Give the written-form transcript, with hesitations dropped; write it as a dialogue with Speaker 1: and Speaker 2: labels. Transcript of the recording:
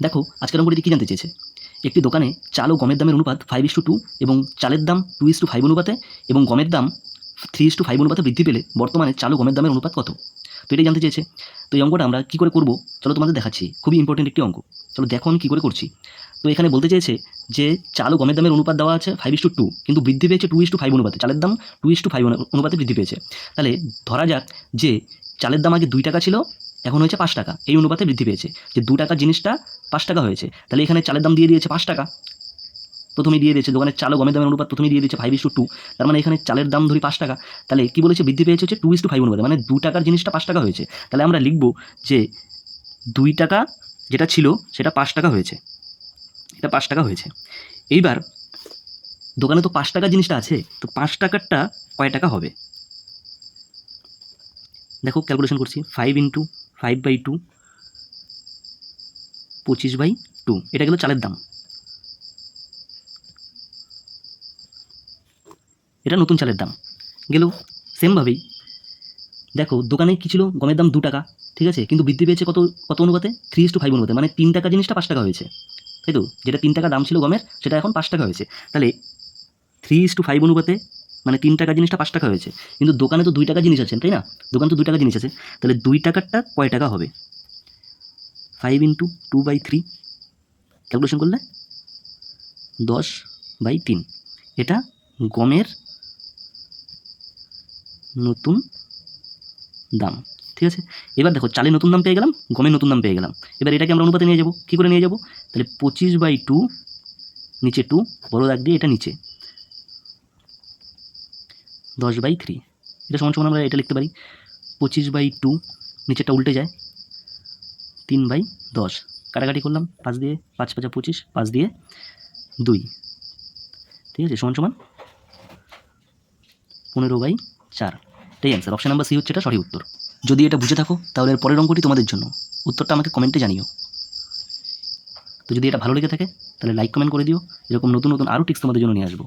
Speaker 1: দেখো আজকের অঙ্কটিতে কী জানতে চেয়েছে, একটি দোকানে চাল ও গমের দামের অনুপাত 5:2 এবং চালের দাম 2:5 অনুপাতে এবং গমের দাম 3:5 অনুপাতে বৃদ্ধি পেলে বর্তমানে চাল ও গমের দামের অনুপাত কত? তো এটাই জানতে চেয়েছে। তো এই অঙ্কটা আমরা কী করে করবো চলো তোমাদের দেখাচ্ছি, খুবই ইম্পর্টেন্ট একটি অঙ্ক। চলো দেখো আমি কী করে করছি। তো এখানে বলতে চেয়েছে যে চাল ও গমের দামের অনুপাত দেওয়া আছে 5:2 কিন্তু বৃদ্ধি পেয়েছে 2:5 অনুপাতে, চালের দাম 2:5 অনুপাতে বৃদ্ধি পেয়েছে। তাহলে ধরা যাক যে চালের দাম আগে 2 টাকা ছিল, এখন হয়েছে 5 টাকা, এই অনুপাতে বৃদ্ধি পেয়েছে। যে 2 টাকার জিনিসটা 5 টাকা হয়েছে, তাহলে এখানে চালের দাম দিয়ে দিয়েছে 5 টাকা, প্রথমেই দিয়ে দিয়েছে দোকানের চাল ও গমের দামের অনুপাত প্রথমেই দিয়ে দিয়েছে 5:2, তার মানে এখানে চালের দাম ধরি 5 টাকা, তাহলে কী বলেছে বৃদ্ধি পেয়েছে হচ্ছে 2:5 অনুপাতে, মানে 2 টাকার জিনিসটা 5 টাকা হয়েছে। তাহলে আমরা লিখব যে 2 টাকা যেটা ছিল সেটা 5 টাকা হয়েছে, এটা 5 টাকা হয়েছে। এইবার দোকানে তো 5 টাকার জিনিসটা আছে, তো 5 টাকারটা কয় টাকা হবে? দেখো ক্যালকুলেশন করছি, 5 × 5/2 25/2, এটা গেল চালের দাম, এটা নতুন চালের দাম গেল। সেমভাবেই দেখো দোকানে কী ছিল, গমের দাম 2 টাকা, ঠিক আছে, কিন্তু বৃদ্ধি পেয়েছে কত কত অনুপাতে? 3:5 অনুপাতে, মানে 3 টাকা জিনিসটা 5 টাকা হয়েছে, তাই তো? যেটা 3 টাকা দাম ছিল গমের, সেটা এখন 5 টাকা হয়েছে। তাহলে 3:5 অনুপাতে মানে 3 টাকা জিনিসটা 5 টাকা হয়েছে, কিন্তু দোকানে তো 2 টাকা জিনিস আছে, তাই না? দোকানে তো 2 টাকা জিনিস আছে, তাহলে 2 টাকারটা কয় টাকা হবে? 5 × 2/3 ক্যালকুলেশন করলে 10/3, এটা গমের নতুন দাম, ঠিক আছে। এবার দেখো চালের নতুন দাম পেয়ে গেলাম, গমের নতুন দাম পেয়ে গেলাম। এবার এটাকে আমরা অনুপাতে নিয়ে যাবো, কী করে নিয়ে যাবো? তাহলে 25/2 নিচে 2 বড় দাগ দিয়ে এটা নিচে 10/3, এটা সমান সমান আমরা এটা লিখতে পারি 25/2, নিচেরটা উল্টে যায় 3/10, কাটাকাটি করলাম 5 দিয়ে, 5 5 25, 5 দিয়ে 2, ঠিক আছে, সমান সমান 15/4, এটাই অ্যান্সার। অপশন নাম্বার সি হচ্ছে এটা সঠিক উত্তর। যদি এটা বুঝে থাকো তাহলে এর পরের অঙ্কটি তোমাদের জন্য, উত্তরটা আমাকে কমেন্টে জানিও। তো যদি এটা ভালো লেগে থাকে তাহলে লাইক কমেন্ট করে দিও, এরকম নতুন নতুন আরও টিপস তোমাদের জন্য নিয়ে আসবো।